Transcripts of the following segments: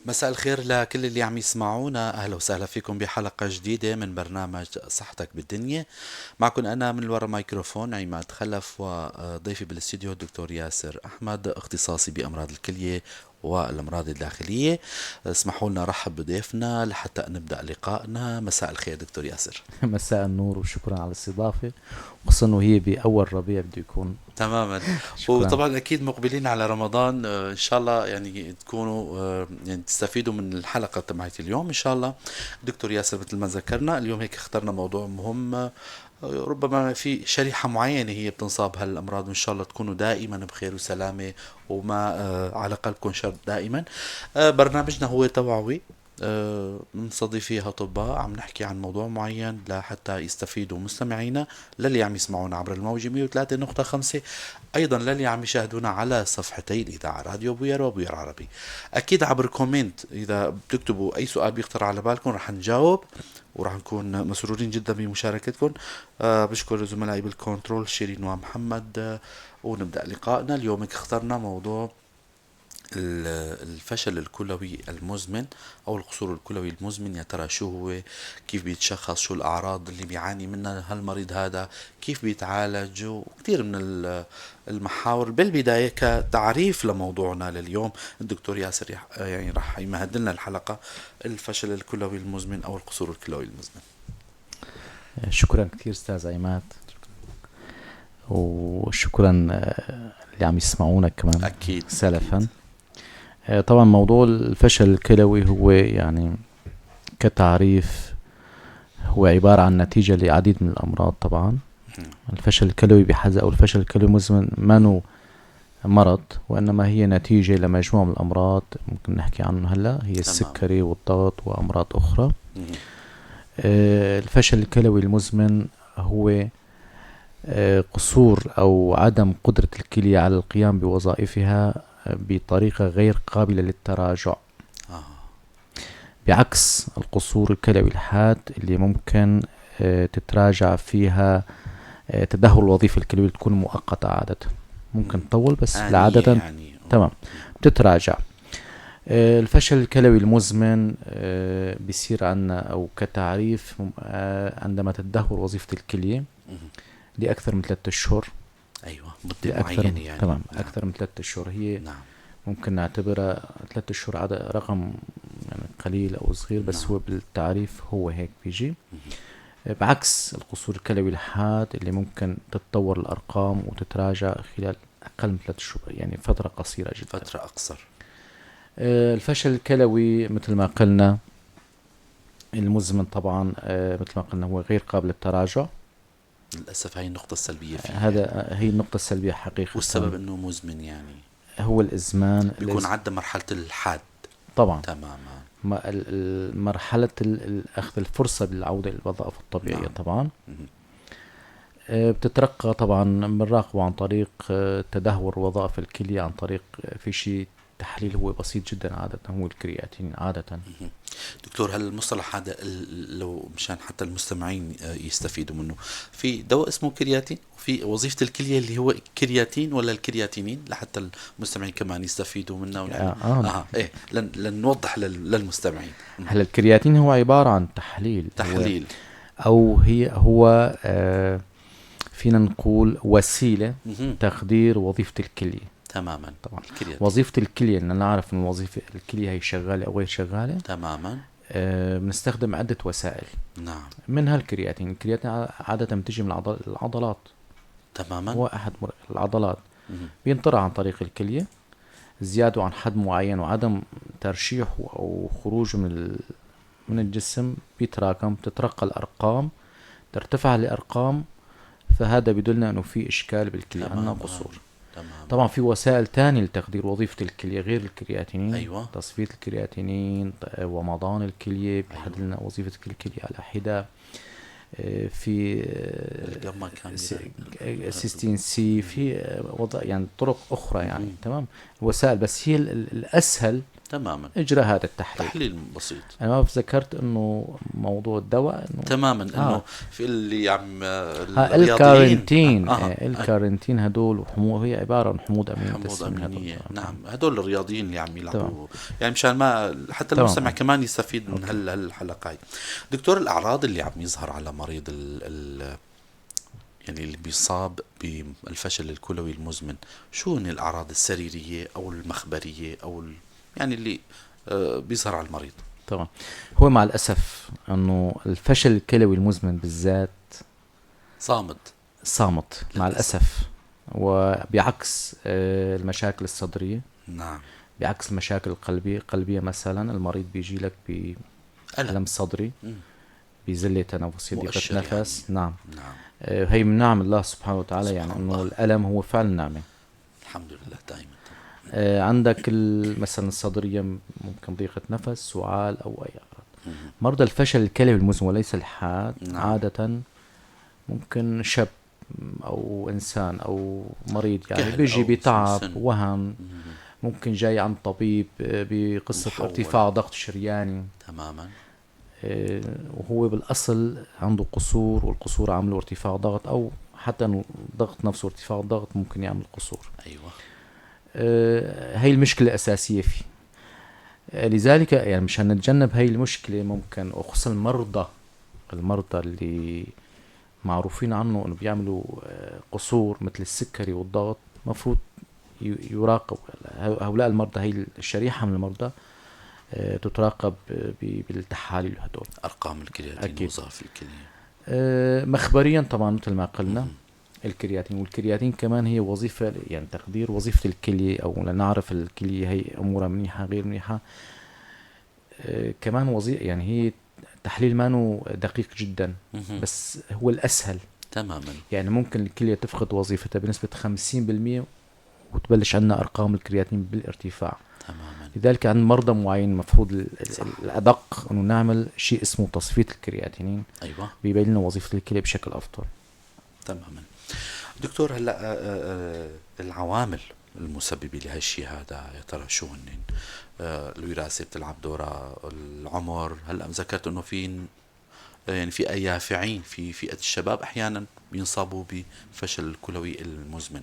مساء الخير لكل اللي عم يسمعونا، أهلا وسهلا فيكم بحلقة جديدة من برنامج صحتك بالدنيا. معكم أنا من وراء ميكروفون عماد خلف، وضيفي بالاستديو الدكتور ياسر أحمد، اختصاصي بأمراض الكلية والأمراض الداخلية. اسمحوا لنا رحب بضيفنا لحتى نبدأ لقائنا. مساء الخير دكتور ياسر. مساء النور وشكرا على الاستضافة، خصوصا وهي بأول ربيع بده يكون. تماما. شكرا. وطبعا اكيد مقبلين على رمضان، ان شاء الله يعني تكونوا يعني تستفيدوا من الحلقه تبعت اليوم ان شاء الله. دكتور ياسر، مثل ما ذكرنا اليوم هيك اخترنا موضوع مهم، ربما في شريحه معينه هي بتنصاب هالامراض، وان شاء الله تكونوا دائما بخير وسلامه، وما على قلبكم شر دائما. برنامجنا هو توعوي، مستضيفيه أطباء عم نحكي عن موضوع معين لحتى يستفيدوا مستمعينا، للي عم يسمعونا عبر الموجة 103.5، أيضا للي عم يشاهدونا على صفحتي الإذاعة راديو بوير وبوير عربي. أكيد عبر كومنت إذا بتكتبوا أي سؤال بيخطر على بالكم رح نجاوب، وراح نكون مسرورين جدا بمشاركتكم. بشكر زملائي بالكنترول شيرين ومحمد. ونبدأ لقائنا اليوم. اخترنا موضوع الفشل الكلوي المزمن او القصور الكلوي المزمن. يا ترى شو هو؟ كيف بيتشخص؟ شو الاعراض اللي بيعاني منها هالمريض هذا؟ كيف بيتعالج؟ وكثير من المحاور. بالبداية كتعريف لموضوعنا لليوم، الدكتور ياسر يعني راح يمهد لنا الحلقة. الفشل الكلوي المزمن او القصور الكلوي المزمن. شكرا كثير أستاذ عماد، وشكرا اللي عم يسمعونا كمان اكيد اكيد. سلفا. طبعا موضوع الفشل الكلوي هو يعني كتعريف هو عبارة عن نتيجة لعديد من الأمراض. طبعا الفشل الكلوي بحد أو الفشل الكلوي المزمن ما مرض، وإنما هي نتيجة لمجموعة من الأمراض ممكن نحكي عنه هلأ، هي تمام. السكري والضغط وأمراض أخرى. الفشل الكلوي المزمن هو قصور أو عدم قدرة الكلية على القيام بوظائفها بطريقة غير قابلة للتراجع، آه. بعكس القصور الكلوي الحاد اللي ممكن تتراجع فيها تدهور الوظيفة الكلوية، تكون مؤقتة عادة، ممكن تطول بس آنية عادة يعني. تمام بتتراجع. الفشل الكلوي المزمن بيصير عنا أو كتعريف عندما تدهور وظيفة الكلية لأكثر من 3 أشهر. ايوه، مدة معينة يعني. تمام، نعم. أكثر من 3 أشهر هي نعم. ممكن نعتبرها 3 أشهر عدد رقم يعني قليل أو صغير، بس نعم. هو بالتعريف هو هيك بيجي. بعكس القصور الكلوي الحاد اللي ممكن تتطور الأرقام وتتراجع خلال أقل من 3 شهور، يعني فترة قصيرة جدا. فترة أقصر. الفشل الكلوي مثل ما قلنا المزمن طبعا مثل ما قلنا هو غير قابل للتراجع. للأسف هاي النقطة السلبية فيه يعني. هذا هي النقطة السلبية حقيقة. والسبب أنه مزمن يعني. هو الإزمان بيكون عدى مرحلة الحاد. طبعا تماما. مرحلة أخذ الفرصة بالعودة إلى الوظائف الطبيعية. نعم. طبعا مهم. بتترقى طبعا بنراقبه عن طريق تدهور وظائف الكلية، عن طريق في شيء تحليل هو بسيط جدا عادة، هو الكرياتين عادة. مهم. دكتور، هل المصطلح هذا لو مشان حتى المستمعين يستفيدوا منه، في دواء اسمه كرياتين وفي وظيفة الكلية اللي هو كرياتين ولا الكرياتينين، لحتى المستمعين كمان يستفيدوا منه ونحن ايه لن نوضح للمستمعين. هلا الكرياتين هو عبارة عن تحليل، تحليل. أو هو فينا نقول وسيلة مهم. تخدير وظيفة الكلية. تماما. طبعا الكرياتين. وظيفة الكلية إن نعرف إن وظيفة الكلية هي شغالة أو غير شغالة. تماما. بنستخدم عدة وسائل، نعم. منها الكرياتين. الكرياتين عادة بتجي من العضلات. تماما. هو أحد العضلات مهم. بينطرح عن طريق الكلية، زيادة عن حد معين وعدم ترشيحه أو خروجه من الجسم بيتراكم، تترقى الأرقام، ترتفع الأرقام، فهذا بيدلنا أنه في إشكال بالكلية، عندنا قصور. تمام. طبعا في وسائل تانية لتقدير وظيفة الكلية غير الكرياتينين. أيوة. تصفية الكرياتينين ومضان الكلية بيحدد لنا وظيفة الكلية على حدة. في سيستين سي، في وضع يعني طرق أخرى يعني. تمام، الوسائل بس هي الأسهل تماما. اجرى هذا التحليل. تحليل بسيط. انا ما ذكرت انه موضوع الدواء انه تماما، انه في اللي عم الرياضيين الكارنتين الكارنتين هدول هي عباره عن حموض امينيه حموض السمنه. أمينية. نعم، هدول الرياضيين اللي عم يلعبوا تمام. يعني مشان ما حتى تمام. المستمع كمان يستفيد من هالحلقة هاي. دكتور، الأعراض اللي عم يظهر على مريض يعني اللي بيصاب بالفشل الكلوي المزمن، شو هن الأعراض السريرية أو المخبرية أو يعني اللي بيظهر على المريض؟ طبعا هو مع الاسف انه الفشل الكلوي المزمن بالذات صامت صامت مع الاسف، وبعكس المشاكل الصدريه، نعم، بعكس المشاكل القلبيه مثلا المريض بيجي لك بألم صدري، بزله تنفسيه، ضيقه نفس يعني. نعم. نعم. هي من نعم الله سبحانه وتعالى، سبحان يعني الله. انه الالم هو فعلا نعمه. الحمد لله دائما. عندك مثلا الصدريه ممكن ضيقه نفس، سعال او اي اعراض. مرضى الفشل الكلوي المزمن وليس الحاد، نعم. عاده ممكن شاب او انسان او مريض يعني بيجي بتعب وهن، ممكن جاي عن طبيب بقصة ارتفاع ضغط شرياني تماما، وهو بالاصل عنده قصور، والقصور عامله ارتفاع ضغط، او حتى انه ضغط نفسه ارتفاع الضغط ممكن يعمل قصور. ايوه. هي المشكلة الاساسية فيه. لذلك يعني مشان نتجنب هاي المشكلة، ممكن وخصوصا المرضى اللي معروفين عنه انه بيعملوا قصور مثل السكري والضغط، مفروض يراقب هؤلاء المرضى. هي الشريحة من المرضى تتراقب بالتحاليل هدول. ارقام الكرياتين، وظائف الكلية مخبريا طبعا مثل ما قلنا الكرياتين، والكرياتين كمان هي وظيفة يعني تقدير وظيفة الكلية، او لنعرف الكلية هي امورها منيحة غير منيحة. كمان وظيفة يعني هي تحليل مانو دقيق جدا، بس هو الاسهل تماما. يعني ممكن الكلية تفقد وظيفتها بنسبة 50% وتبلش عندنا ارقام الكرياتين بالارتفاع. تماما. لذلك عند مرضى معين مفروض الادق انه نعمل شيء اسمه تصفية الكرياتينين. ايوه، بيبين لنا وظيفة الكلى بشكل افضل. تماما. دكتور، هلا العوامل المسببة لهالشيء هذا يا ترى شو هن؟ الوراثة بتلعب دورها، العمر. هلا ذكرت انه في يعني في يافعين في فئة الشباب احيانا بينصابوا بفشل الكلوي المزمن.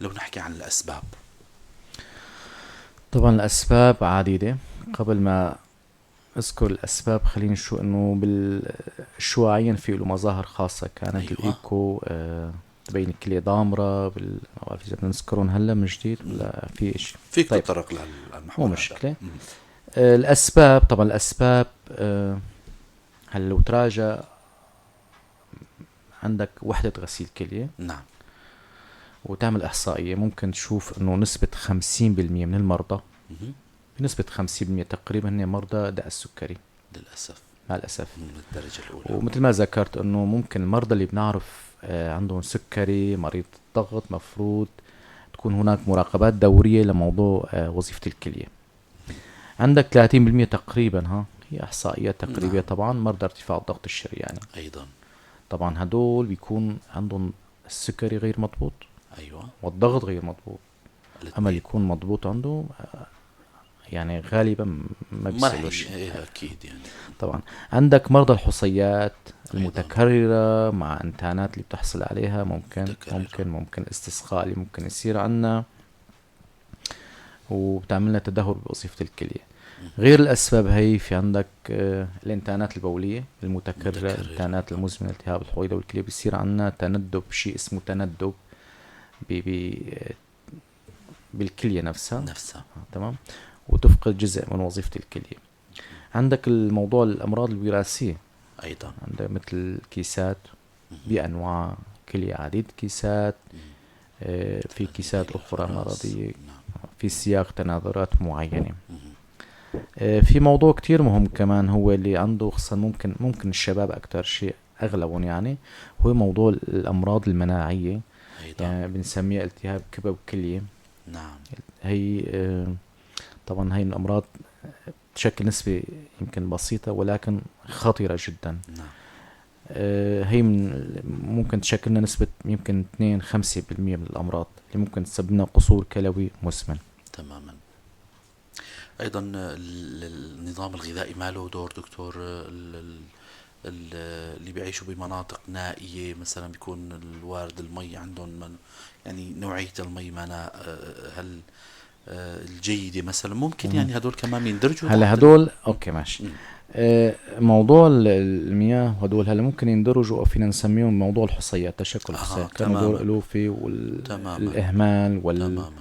لو نحكي عن الاسباب. طبعا الاسباب عديدة. قبل ما اذكر الاسباب خلينا نشوف انه بالشيوعيا في له مظاهر خاصة كانت. أيوة. الايكو تبين الكلية ضامرة اذا بدنا نذكرهم هلا من جديد ولا في شيء؟ فيك طيب. تطرق للمحور. مو مشكلة. الاسباب طبعا الاسباب هلا لو تراجع عندك وحدة غسيل كلية، نعم، وتعمل إحصائية، ممكن تشوف إنه نسبة 50% من المرضى، بنسبة 50% تقريبا هن مرضى داء السكري. للأسف، مع الأسف من الدرجة الأولى. ومثل ما ذكرت إنه ممكن المرضى اللي بنعرف عندهم سكري، مريض ضغط، مفروض تكون هناك مراقبات دورية لموضوع وظيفة الكلية. عندك 30% تقريبا، هي إحصائيات تقريبية. نعم. طبعا مرضى ارتفاع الضغط الشرياني أيضا، طبعا هدول بيكون عندهم السكري غير مضبوط. أيوة. والضغط غير مضبوط. أما يكون مضبوط عنده يعني غالبا ما بيصير شيء. أكيد يعني. طبعا عندك مرضى الحصيات المتكررة مع انتانات اللي بتحصل عليها، ممكن استسقاء اللي ممكن يصير عنا وبتعملنا تدهور بوظيفة الكلية. غير الأسباب هي في عندك الانتانات البولية المتكررة، الانتانات المزمنة، التهاب الحويضة والكلية، بيصير عنا تندب، شيء اسمه تندب بالكلية نفسها. تمام. وتفقد جزء من وظيفة الكلية. عندك الموضوع الأمراض الوراثية أيضا، عندك مثل الكيسات بأنواع، كلية عديد كيسات، في كيسات أخرى مرضية في سياق تناظرات معينة. في موضوع كتير مهم كمان هو اللي عنده خصوصا ممكن الشباب أكتر شيء أغلبهم يعني، هو موضوع الأمراض المناعية أيضا. يعني بنسميها التهاب كبد وكلية. نعم. هي طبعا هي الأمراض تشكل نسبة يمكن بسيطة ولكن خطيرة جدا. نعم. هي ممكن تشكلنا نسبة يمكن 2-5% من الأمراض اللي ممكن تسبب لنا قصور كلوي مزمن. تماما. ايضا النظام الغذائي ما له دور دكتور؟ اللي بيعيشوا بمناطق نائية مثلا بيكون الوارد المي عندهم يعني نوعية المي ما هل الجيدة مثلا ممكن مهم. يعني هدول كمان يندرجوا هلا تحت هدول اوكي ماشي. مم. موضوع المياه هدول هلا ممكن يندرجوا او فينا نسميهم موضوع الحصيات، تشكل الحصيات، كانوا دور تماما الألوفي تماما والاهمال تماما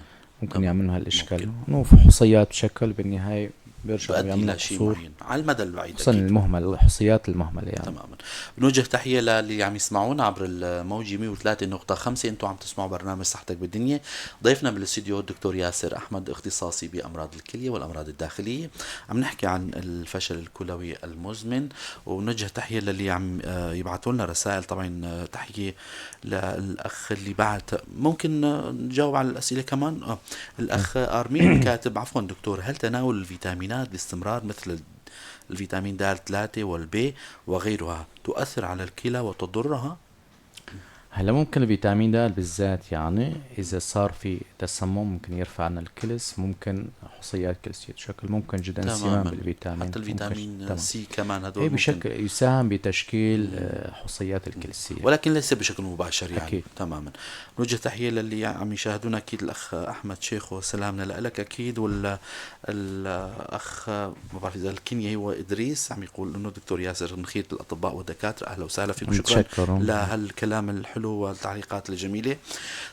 ممكن تمام يعملوا ممكن هالاشكال انه في حصيات بشكل بالنهاية بيرجعوا بيؤدي بيعملوا إلى شيء قصور، معين على المدى البعيد خصوصا أكيد. الحصيات المهملة يعني. تماما. بنوجه تحية للي عم يسمعونا عبر الموجة 103.5. انتم عم تسمعوا برنامج صحتك بالدنيا. ضيفنا بالاستديو الدكتور ياسر احمد، اختصاصي بامراض الكلية والامراض الداخلية. عم نحكي عن الفشل الكلوي المزمن. ونوجه تحية للي عم يبعثوا لنا رسائل. طبعا تحية للاخ اللي بعت. ممكن نجاوب على الاسئلة كمان. الاخ ارمين كاتب عفوا دكتور، هل تناول الفيتامينات باستمرار مثل الفيتامين د3 والبي وغيرها تؤثر على الكلى وتضرها؟ هلا ممكن الفيتامين د بالذات يعني اذا صار في تسمم ممكن يرفع عنا الكلس، ممكن حصيات كلسية بشكل، ممكن جدا انسمام تماما. بالفيتامين حتى ممكن. الفيتامين تمام. سي كمان اي هدول ممكن. بشكل يساهم بتشكيل حصيات الكلسية. ولكن ليس بشكل مباشر يعني. اكيد. تماما. نوجه تحية للي عم يشاهدونا اكيد، الاخ احمد شيخ وسلامنا لك اكيد. الاخ ما بعرف اذا الكينيا هو ادريس عم يقول انه دكتور ياسر من خيرة الاطباء والدكاتره، اهلا وسهلا فيكم. شكرا متشكر. لهالكلام الحلو والتعليقات الجميله.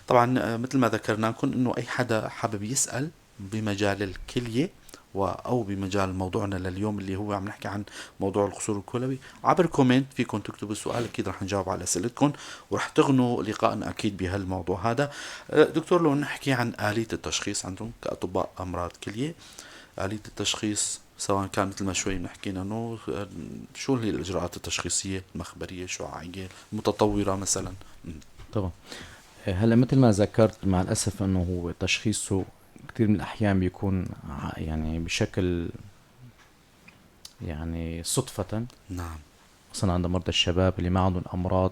طبعا مثل ما ذكرنا لكم انه اي حدا حابب يسال بمجال الكليه او بمجال موضوعنا لليوم اللي هو عم نحكي عن موضوع القصور الكلوي، عبر كومنت فيكم تكتبوا السؤال، اكيد رح نجاوب على اسئلتكم ورح تغنوا لقائنا اكيد بهالموضوع هذا. دكتور، لو نحكي عن آلية التشخيص عندهم كأطباء امراض كلية، آلية التشخيص سواء كان مثل ما شوي نحكينا انه شو هي الاجراءات التشخيصيه المخبريه الشعاعيه المتطوره مثلا؟ طبعا. هلا مثل ما ذكرت مع الاسف انه هو تشخيصه كثير من الاحيان بيكون يعني بشكل يعني صدفة، نعم. خصوصا عند مرضى الشباب اللي ما عندهم امراض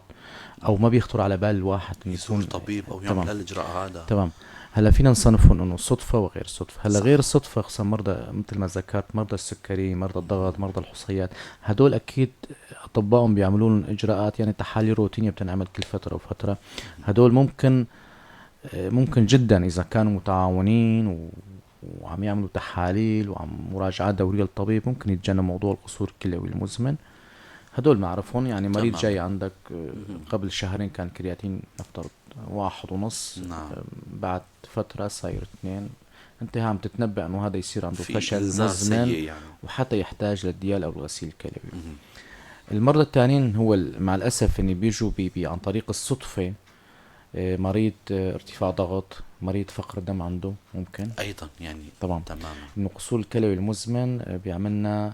او ما بيخطر على بال الواحد انه يزور يكون. طبيب او يعمل تمام. هالاجراء هذا. تمام. هلا فينا نصنفهم انه صدفة وغير صدفة. هلا صح. غير الصدفة خصوصا مرضى مثل ما ذكرت مرضى السكري، مرضى الضغط، مرضى الحصيات، هدول اكيد اطبائهم بيعملوا لهم اجراءات يعني تحاليل روتينية بتنعمل كل فترة وفترة. هدول ممكن جدا اذا كانوا متعاونين وعم يعملوا تحاليل وعم مراجعات دورية للطبيب ممكن يتجنب موضوع القصور الكلوي المزمن. هدول معرفهم يعني مريض جاي تماما. عندك قبل شهرين كان كرياتين نفترض 1.5، نعم. بعد فترة صاير 2، انت عم تتنبأ انه هذا يصير عنده في فشل انذار مزمن سيء يعني. وحتى يحتاج للديال او الغسيل الكلوي. مهم. المرضى التانيين هو مع الاسف ان بيجوا عن طريق الصدفة. مريض ارتفاع ضغط، مريض فقر دم عنده ممكن ايضا يعني. طبعا. تماما. انه قصور الكلوي المزمن بيعملنا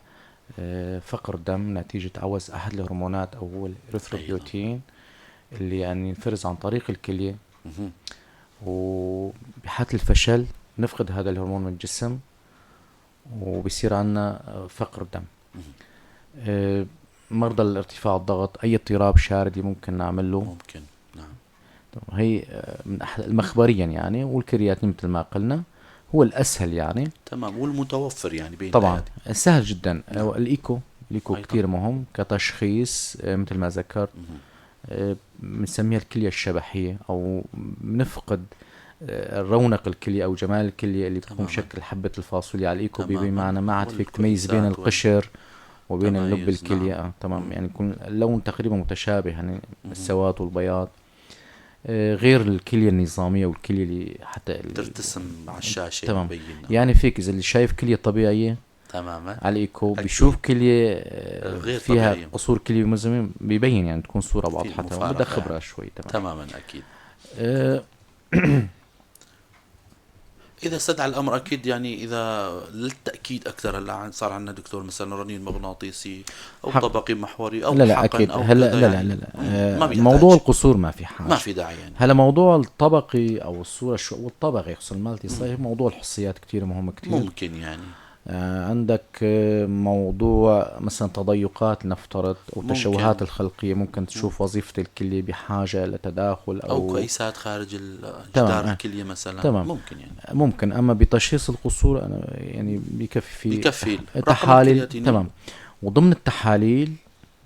فقر دم نتيجة عوز احد الهرمونات او هو ايضا. الاريثروبيوتين اللي يعني ينفرز عن طريق الكلية، مهم. وبحالة الفشل نفقد هذا الهرمون من الجسم وبيصير عنا فقر دم. مهم. مرضى الارتفاع الضغط اي اضطراب شاردي ممكن نعمل له. ممكن. نعم. هي من مخبريا يعني. والكرياتين مثل ما قلنا هو الاسهل يعني. تمام. والمتوفر يعني بين طبعا الايادي. سهل جدا. نعم. الايكو ايضا. كتير مهم كتشخيص. مثل ما ذكرت مهم. بنسميها الكلية الشبحية او بنفقد رونق الكلية او جمال الكلية اللي بتكون تماما. شكل حبة الفاصوليا على الايكو تماما. بمعنى ما عاد فيك تميز بين والكويسات القشر وبين اللب والتمايز. الكلية. نعم. تمام. مم. يعني يكون اللون تقريبا متشابه يعني مهم. السواد والبياض. غير الكلية النظامية والكلية اللي حتى ترتسم على الشاشة تمام. مبين. يعني فيك إذا اللي شايف كلية طبيعية تماما. على الإيكو أكيد. بيشوف كلية غير فيها طبيعية. قصور كلية مزمن بيبين يعني تكون صورة في واضحة. تمام. مفارقة بدها خبرة يعني. شوي. تمام. تماما أكيد. آه، إذا استدعى الأمر أكيد يعني، إذا للتأكيد أكثر هلا صار عندنا دكتور مثلا رنين مغناطيسي أو حق. طبقي محوري أو لا لا حقن أكيد. أو هلا كذا لا لا يعني. لا, لا. ما موضوع بيحتاج. القصور ما في حاجة. ما في داعي يعني. هلا موضوع الطبقي او الصوره والطبقي خصوصا المالتي صحيح موضوع الحصيات كتير مهم كتير. ممكن يعني. عندك موضوع مثلا تضيقات لنفترض أو ممكن. التشوهات الخلقية، ممكن تشوف وظيفة الكلية بحاجة لتداخل أو أو كويسات خارج تمام. جدار الكلية مثلا، تمام. ممكن يعني. ممكن. أما بتشخيص القصور أنا يعني بيكفي في بكفي رقم تحاليل. الكرياتينين. تمام. وضمن التحاليل،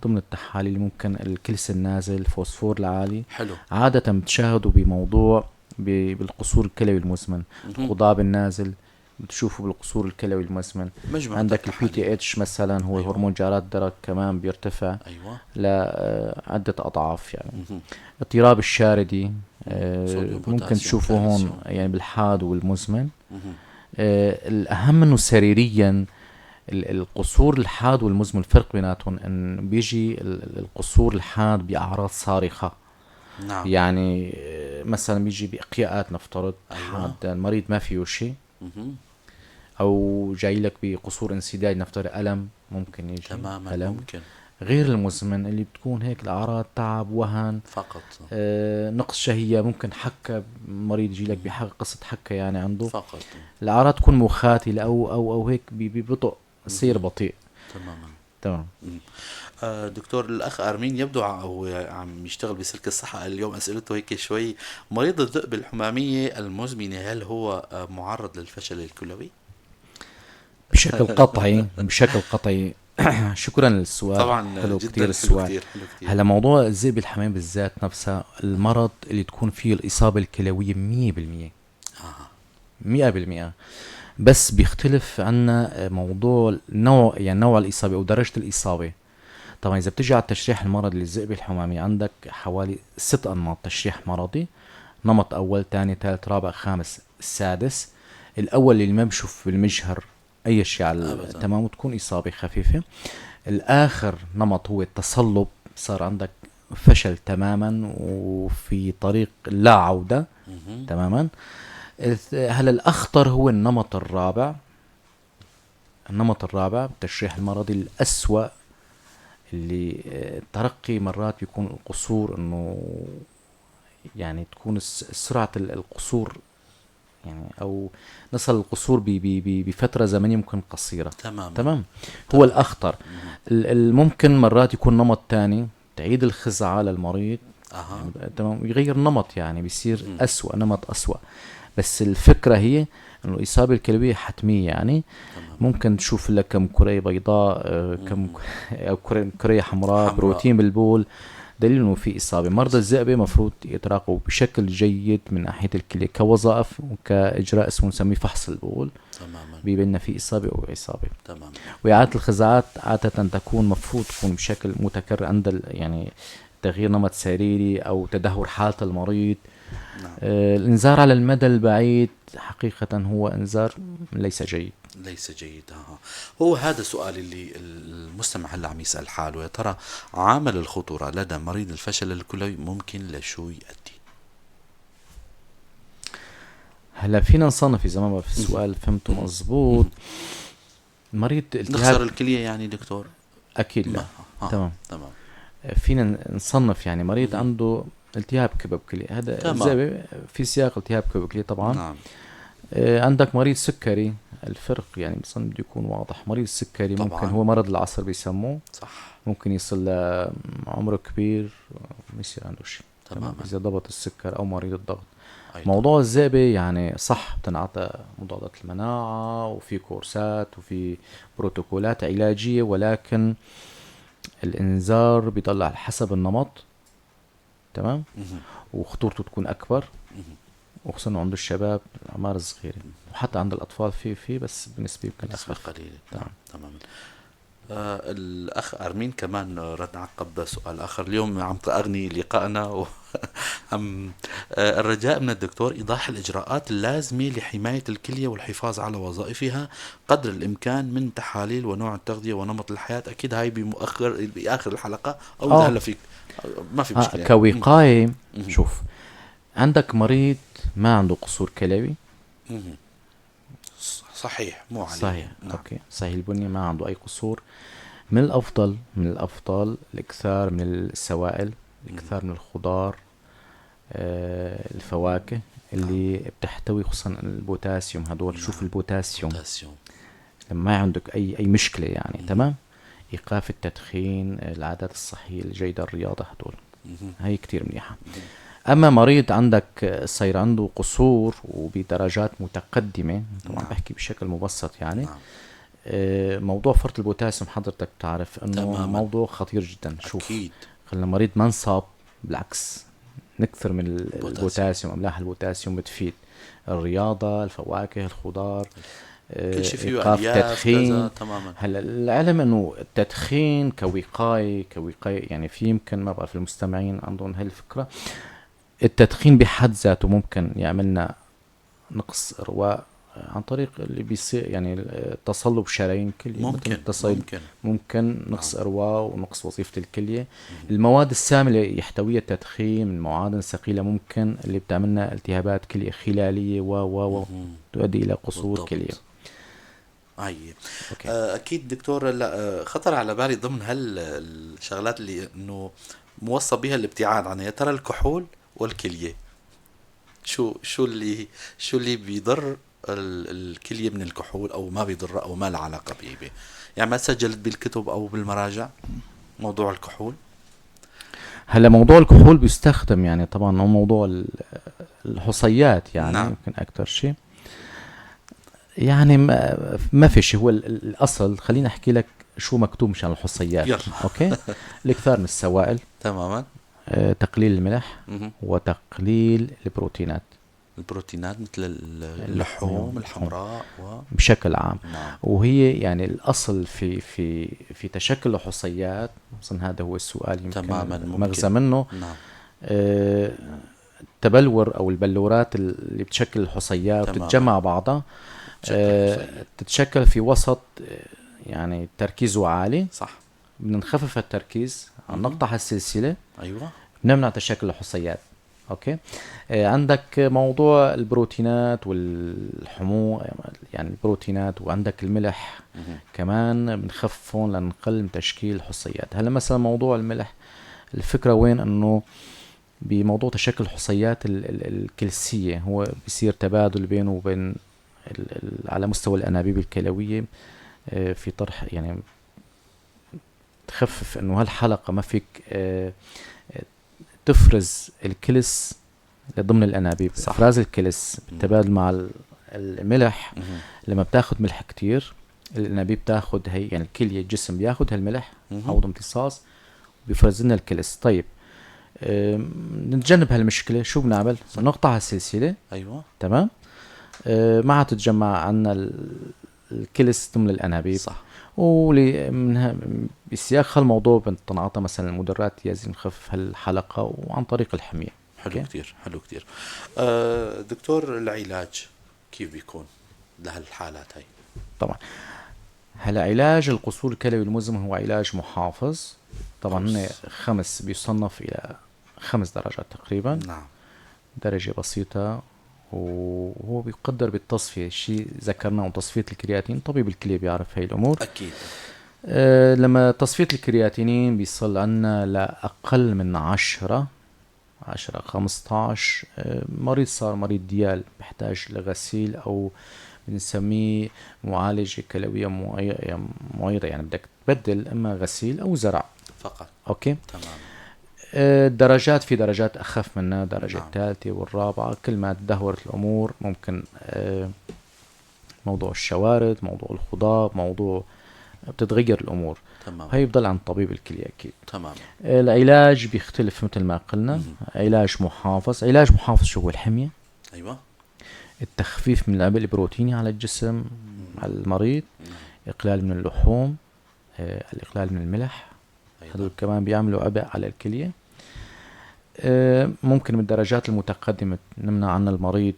ضمن التحاليل ممكن الكلس النازل، الفوسفور العالي، حلو. عادة بتشاهدوا بموضوع بالقصور الكلوي المزمن. مهم. الخضاب النازل بتشوفوا بالقصور الكلوي المزمن. مجموعة عندك البي التحاليل. تي اتش مثلا، هو أيوة. هرمون جرات الدرق، كمان بيرتفع أيوة. لعدة أضعاف يعني. مهم. اضطراب الشاردي صوديوم ممكن بوتاسيوم تشوفوا هون كالسيوم. يعني بالحاد والمزمن. مهم. الأهم إنه سريريا القصور الحاد والمزمن الفرق بيناتهم إن بيجي القصور الحاد بأعراض صارخة. نعم. يعني مثلا بيجي بإقياءات نفترض، أيوة. حاد المريض ما فيه شيء، مهم. أو جاي لك بقصور انسداد نفترض ألم، ممكن يجي تماما ألم. ممكن. غير المزمن اللي بتكون هيك الأعراض تعب، وهن، فقط. نقص شهية، ممكن حكة، مريض يجي لك بحكة، قصة حكة يعني عنده. فقط. الأعراض تكون مخاتلة أو هيك ببطء، سير بطيء. تماما. تمام. دكتور الأخ أرمين يبدو أو عم يشتغل بسلك الصحة اليوم، أسئلته هيك شوي. مريض الذئب الحمامية المزمنة هل هو معرض للفشل الكلوي؟ بشكل قطعي، بشكل قطعي. شكرا للسؤال، طبعا حلو كتير جدا حلو، السؤال. كتير حلو كتير. هلا موضوع الذئب الحمام بالذات نفسها المرض اللي تكون فيه الإصابة الكلوية 100%، آه. 100%. بس بيختلف عنا موضوع نوع، يعني نوع الإصابة أو درجة الإصابة. طبعا إذا بتجي على التشريح المرضي للذئب الحمامي، عندك حوالي 6 أنماط تشريح مرضي. نمط أول، تاني، ثالث، رابع، خامس، السادس. الأول اللي ما بشوف بالمجهر أي شيء على أبدا. تمام، وتكون إصابة خفيفة. الآخر نمط هو التصلب، صار عندك فشل تماما وفي طريق لا عودة مهم. تماما. هلا الأخطر هو النمط الرابع. النمط الرابع بالتشريح المرضي الأسوأ، اللي الترقي مرات بيكون القصور انه يعني تكون سرعة القصور يعني او نصل القصور بفترة زمنية ممكن قصيرة. تماما. تمام. هو الأخطر. الممكن مرات يكون نمط تاني، تعيد الخزعة للمريض أها. يعني تمام، يغير نمط يعني بيصير أسوأ، نمط أسوأ. بس الفكرة هي انه الإصابة الكلوية حتمية يعني. تمام. ممكن تشوف لك كم كرية بيضاء، كم أو كرية حمراء، بروتين بالبول، دليل انه في اصابه. مرضى الذئبه مفروض يتراقبوا بشكل جيد من ناحيه الكلى كوظائف وكاجراء اسمه نسميه فحص البول، تماما. بيبين في اصابه او اصابه. تماما. واعاده الخزعات عاده تكون مفروض تكون بشكل متكرر عند يعني تغيير نمط سريري او تدهور حاله المريض. نعم. الانذار على المدى البعيد حقيقه هو انذار ليس جيد. ليس جيد. هو هذا السؤال اللي المستمع هلا عم يسأل حاله، يا ترى عامل الخطورة لدى مريض الفشل الكلوي ممكن لشو يؤدي؟ هلا فينا نصنف اذا ما في السؤال فهمته مزبوط. مريض التهاب نخسر الكلية يعني دكتور؟ اكيد لا. تمام. تمام. فينا نصنف يعني مريض عنده التهاب كبد كلي، هذا الذئبة في سياق التهاب كبد كلي طبعا. نعم. عندك مريض سكري، الفرق يعني بصن بده يكون واضح. مريض سكري طبعاً. ممكن هو مرض العصر بيسموه، صح. ممكن يصل لعمره كبير ما يصير عنده شيء. تماما. إذا ضبط السكر أو مريض الضغط. أيضا. موضوع الذئبة يعني صح بتنعطى مضادات المناعة وفي كورسات وفي بروتوكولات علاجية، ولكن الإنذار بيطلع على حسب النمط. تمام. وخطورته تكون أكبر، وخصوصا عند الشباب الأعمار الصغيرة، وحتى عند الأطفال في بس بنسبة يمكن نسبة أخف. قليلة. نعم. تماما. الأخ أرمين كمان رد عقب سؤال آخر. اليوم عم تأغني لقائنا الرجاء من الدكتور إيضاح الإجراءات اللازمة لحماية الكلية والحفاظ على وظائفها قدر الإمكان من تحاليل ونوع التغذية ونمط الحياة. أكيد هاي بآخر الحلقة أو إذا هلا فيك ما في مشكلة. كوقاية. شوف، عندك مريض ما عنده قصور كلوي. صحيح، مو عليه. صحيح. نعم. أوكي. صحيح البنية ما عنده أي قصور. من الأفضل الإكثار من السوائل، الإكثار من الخضار، الفواكه اللي بتحتوي خصوصا البوتاسيوم. هدول شوف البوتاسيوم ما عندك أي مشكلة يعني. تمام. إيقاف التدخين، العادات الصحية الجيدة، الرياضة، هدول هي كتير منيحة. أما مريض عندك صير عنده قصور وبدرجات متقدمة، طبعا نعم. بحكي بشكل مبسط يعني. نعم. موضوع فرط البوتاسيوم حضرتك تعرف انه تماما. موضوع خطير جدا. شوف، أكيد. خلينا المريض ما نصاب، بالعكس نكثر من البوتاسيوم. البوتاسيوم، املاح البوتاسيوم بتفيد. الرياضة، الفواكه، الخضار، كل شيء فيه ايقاف ألياف كذا. التدخين. تماما. هلا العلم انه التدخين كوقاية يعني في يمكن ما بعرف المستمعين عندهم هاي الفكرة، التدخين بحد ذاته ممكن يعملنا نقص إرواء عن طريق اللي بيصير يعني تصلب شرايين كلية. ممكن. ممكن نقص نعم. إرواء ونقص وظيفة الكلية. المواد السامة اللي يحتويها التدخين من مواد ثقيلة ممكن اللي بتعملنا التهابات كلية خلالية و تؤدي إلى قصور بالضبط. كلية. أي. أوكي. أكيد دكتور. لا، خطر على بالي ضمن الشغلات اللي إنه موصى بها الابتعاد عنها، يا ترى الكحول والكلية، شو اللي بيضر الكلية من الكحول، أو ما بيضر، أو ما له علاقة به؟ يعني ما سجلت بالكتب أو بالمراجع موضوع الكحول؟ هلا موضوع الكحول بيستخدم يعني طبعا هو موضوع الحصيات يعني. نعم. يمكن أكتر شيء يعني ما في شيء. هو الأصل، خليني أحكي لك شو مكتوب مشان الحصيات. يلا. أوكي. الإكثار من السوائل، تماما. تقليل الملح، وتقليل البروتينات. البروتينات مثل اللحوم الحمراء بشكل عام. نعم. وهي يعني الأصل في تشكل الحصيات. أصلا هذا هو السؤال يمكن تماما. المغزى منه. نعم. التبلور أو البلورات اللي بتشكل الحصيات بتتجمع بعضها، تتشكل في وسط يعني تركيزه عالي. صح. بدنا نخفف التركيز، نقطع السلسلة. أيوة. نمنع تشكل الحصيات. اوكي. عندك موضوع البروتينات والحموض يعني البروتينات، وعندك الملح كمان بنخففهم لنقل من تشكيل الحصيات. هلا مثلا موضوع الملح، الفكرة وين؟ انه بموضوع تشكل الحصيات الكلسية هو بيصير تبادل بينه وبين على مستوى الأنابيب الكلوية في طرح يعني تخفف انه هالحلقة ما فيك تفرز الكلس ضمن الأنابيب. إفراز الكلس بالتبادل مع الملح. لما بتاخد ملح كتير الأنابيب بتاخد هي يعني الكلية الجسم بياخد هالملح عوض امتصاص بيفرز لنا الكلس. طيب نتجنب هالمشكلة. شو بنعمل؟ نقطع السلسلة. أيوة. تمام. ما عاد تتجمع عنا الكلس ضمن الأنابيب. صح. بسياق هالموضوع بنتعاطى مثلا المدرات لازم نخفف هالحلقة وعن طريق الحمية. حلو كتير. حلو كتير. دكتور، العلاج كيف بيكون لهالحالات هاي؟ طبعا هلا علاج القصور الكلوي المزمن هو علاج محافظ. طبعا هن بيصنف إلى 5 درجات تقريبا. نعم. درجة بسيطة وهو بيقدر بالتصفية. شيء ذكرناه تصفية الكرياتين، طبيب الكلية بيعرف هاي الأمور أكيد. لما تصفية الكرياتينين بيصل عنا لأقل من 10 15 مريض صار مريض ديال بيحتاج لغسيل أو بنسميه معالجة كلوية معيرة. يعني بدك تبدل إما غسيل أو زرع فقط. أوكي. تمام. درجات، في درجات أخف منها، درجة نعم. الثالثة والرابعة. كل ما تدهورت الأمور ممكن موضوع الشوارد، موضوع الخضاب، موضوع بتتغير الأمور. تمام. هي بضل عند طبيب الكلية أكيد. تمام. العلاج بيختلف مثل ما قلنا. علاج محافظ. علاج محافظ شو هو؟ الحمية. أيوة. التخفيف من العبء البروتيني على الجسم على المريض. إقلال من اللحوم، الإقلال من الملح. هذول كمان بيعملوا عبء على الكلية. ممكن من الدرجات المتقدمة نمنع عن المريض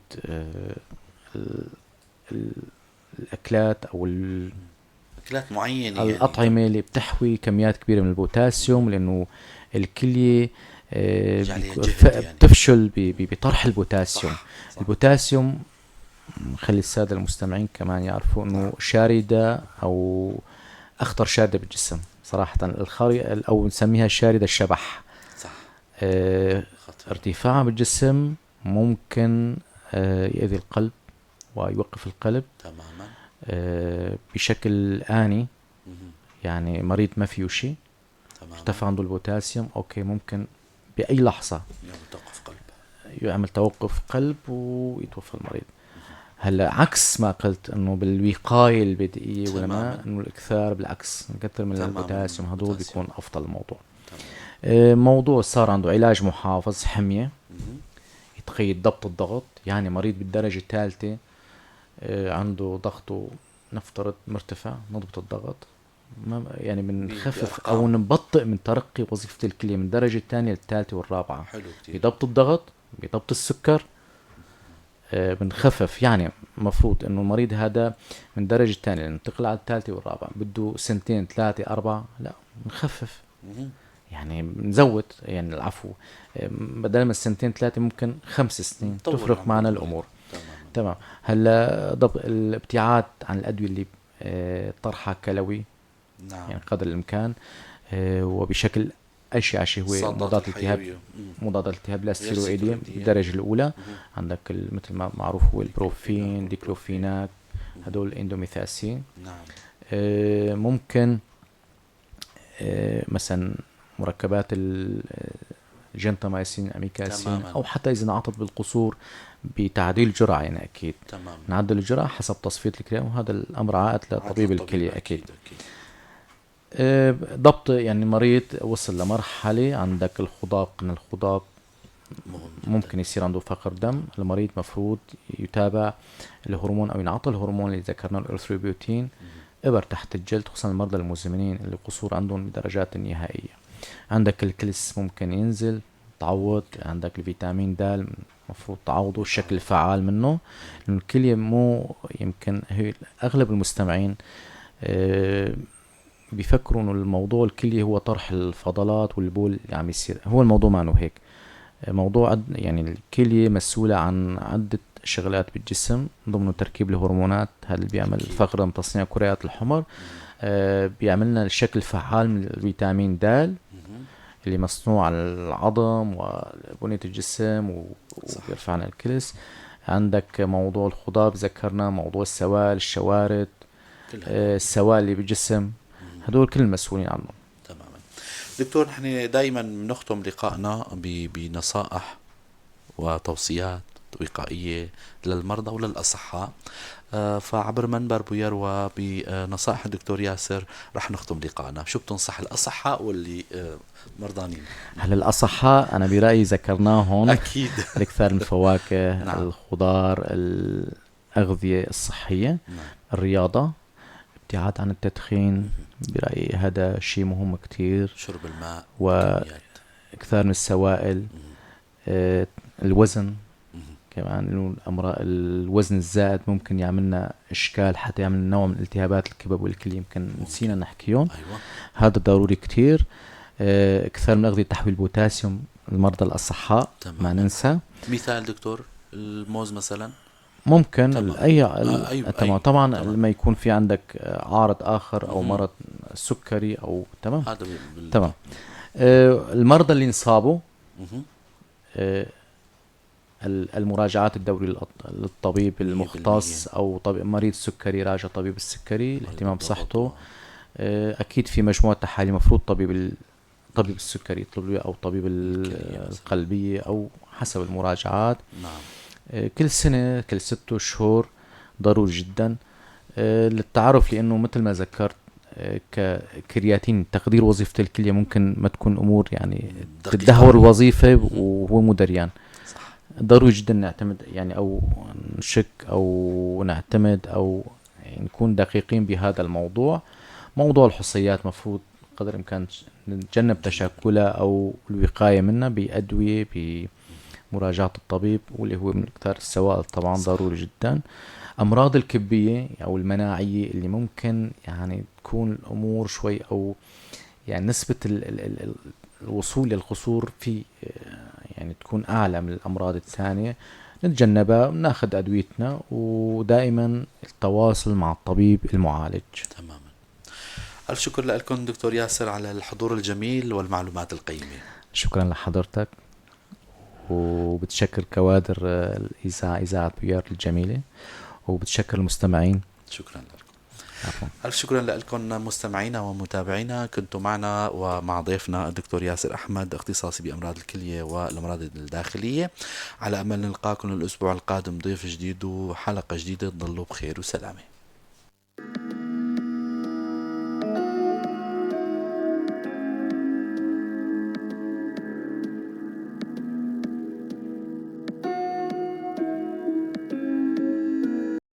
الأكلات أو أكلات معينة، الأطعمة يعني اللي بتحوي كميات كبيرة من البوتاسيوم، لأنه الكلية بتفشل بطرح البوتاسيوم. صح. البوتاسيوم خلي السادة المستمعين كمان يعرفوا أنه شاردة أو أخطر شاردة بالجسم صراحة. أو نسميها شاردة الشبح. صح. ارتفاعها بالجسم ممكن يؤذي القلب ويوقف القلب. تماما. بشكل آني، مهم. يعني مريض ما فيه شيء، تماما. ارتفع عنده البوتاسيوم، أوكي ممكن بأي لحظة يعمل توقف قلب. يعمل توقف قلب ويتوفى المريض. هلا عكس ما قلت انه بالوقايه البدئيه ولا ما، تماما. انه الاكثار بالعكس نكثر من تماما. البوتاسيوم هدول البوتاسيوم. بيكون افضل الموضوع. تمام. موضوع صار عنده علاج محافظ حميه، مهم. يتقيد ضبط الضغط، يعني مريض بالدرجه الثالثه عنده ضغطه نفترض مرتفع، نضبط الضغط، ما يعني بنخفف او بأرقام. نبطئ من ترقي وظيفه الكليه من الدرجه الثانيه للثالثه والرابعه، حلو كتير. بضبط الضغط، بضبط السكر. بنخفف، يعني مفروض انه المريض هذا من الدرجة الثانية ينتقل على الثالثة والرابعة، بده سنتين ثلاثة أربعة، لا بنخفف، مهم. يعني بنزود، يعني العفو، بدل ما السنتين ثلاثة ممكن 5 سنين، طول تفرق عمر معنا المريض. الأمور. تماما. تمام. هلا الابتعاد عن الأدوية اللي طرحها كلوي، نعم. يعني قدر الإمكان، وبشكل أشيع شيء هو الصادات مضاد الالتهاب، الحيوية. مضاد الالتهاب لا ستيرويدية الستيرويدية. بالدرجة الأولى. مهم. عندك مثل ما معروف هو البروفين، ديكلوفيناك، هدول الاندوميثاسين. نعم. ممكن مثلا مركبات الجنتاميسين، اميكاسين، تماما. او حتى اذا انعطت بالقصور بتعديل جرعة، يعني اكيد تماما. نعدل الجرعة حسب تصفية الكلى، وهذا الامر عائد لطبيب الكلى اكيد. أكيد. ضبط، يعني مريض وصل لمرحلة عندك الخضاب، قلنا الخضاب مهم جدا. ممكن يصير عنده فقر دم، المريض مفروض يتابع الهرمون او ينعطى الهرمون اللي ذكرناه الارثروبيوتين، ابر تحت الجلد، خصوصا المرضى المزمنين اللي قصور عندهم بدرجات النهائية. عندك الكلس ممكن ينزل تعوض، عندك الفيتامين د مفروض تعوضه الشكل الفعال منه، لأن الكلية مو يمكن هي أغلب المستمعين بيفكروا إنه الموضوع الكلية هو طرح الفضلات والبول اللي عم يصير، هو الموضوع ما إنه هيك. موضوع يعني الكلية مسؤولة عن عدة شغلات بالجسم، ضمن تركيب الهرمونات، هذا اللي بيعمل فقر تصنيع كريات الحمر، بيعملنا الشكل فعال من الفيتامين د مهم. اللي مصنوع على العظم وبنية الجسم وبيرفعنا الكلس. عندك موضوع الخضاب ذكرنا، موضوع السوائل، الشوارد، كلها. السوائل اللي بالجسم، مهم. هدول كل المسؤولين عنهم. تماما. دكتور، نحن دائما بنختم لقائنا بنصائح وتوصيات وقائية للمرضى وللأصحاء، فعبر منبر بويروى بنصائح الدكتور ياسر رح نختم لقائنا. شو بتنصح الأصحاء واللي مرضانين؟ هلا الأصحاء أنا برأيي ذكرناهم أكيد. الكثار من الفواكه، نعم. الخضار، الأغذية الصحية، نعم. الرياضة، ابتعاد عن التدخين، برأيي هذا شيء مهم كتير، شرب الماء وإكثار كميات. من السوائل، مهم. الوزن مهم. كمان، إنه الوزن الزائد ممكن يعملنا إشكال، حتى يعمل نوع من التهابات الكبد والكلى، يمكن نسينا نحكيهم. أيوة. هذا ضروري كتير. إكثار من أغذية تحويل البوتاسيوم المرضى الأصحاء، تمام. ما ننسى. مثال دكتور، الموز مثلا. ممكن تمام. أي تمام. طبعا تمام. لما يكون في عندك عارض آخر أو مهم. مرض سكري أو تمام. هذا تمام. المرضى اللي انصابوا، مهم. المراجعات الدورية للطبيب 100%. المختص، أو طبيب مريض سكري راجع طبيب السكري، الاهتمام بصحته. أكيد في مجموعة تحاليل مفروض طبيب السكري يطلب له، أو طبيب القلبية، أو حسب المراجعات. نعم. كل سنة، كل 6 شهور، ضروري جدا للتعرف، لأنه مثل ما ذكرت ككرياتين تقدير وظيفة الكلية ممكن ما تكون أمور يعني دقيقة. تدهور الوظيفة وهو مو دريان. صح. ضروري جدا نعتمد، يعني أو نشك أو نعتمد أو يعني نكون دقيقين بهذا الموضوع. موضوع الحصيات مفروض قدر الإمكان نتجنب تشكلها أو الوقاية منها بأدوية، بمراجعة الطبيب، واللي هو من أكثر السوائل طبعا. صح. ضروري جدا. أمراض الكبية أو المناعية اللي ممكن يعني تكون الأمور شوي، أو يعني نسبة الوصول للقصور في يعني تكون أعلى من الأمراض الثانية، نتجنبها، ناخذ أدويتنا، ودائما التواصل مع الطبيب المعالج. تماما. ألف شكر لكم دكتور ياسر على الحضور الجميل والمعلومات القيمة. شكرا لحضرتك، وبتشكر كوادر إذاعة بويار الجميلة، وبتشكر المستمعين شكرا لكم. عفوا. ألف شكرا لكم مستمعينا ومتابعينا. كنتم معنا ومع ضيفنا الدكتور ياسر أحمد، اختصاصي بأمراض الكلية والأمراض الداخلية. على أمل نلقاكم الأسبوع القادم ضيف جديد وحلقة جديدة. تضلوا بخير وسلامة.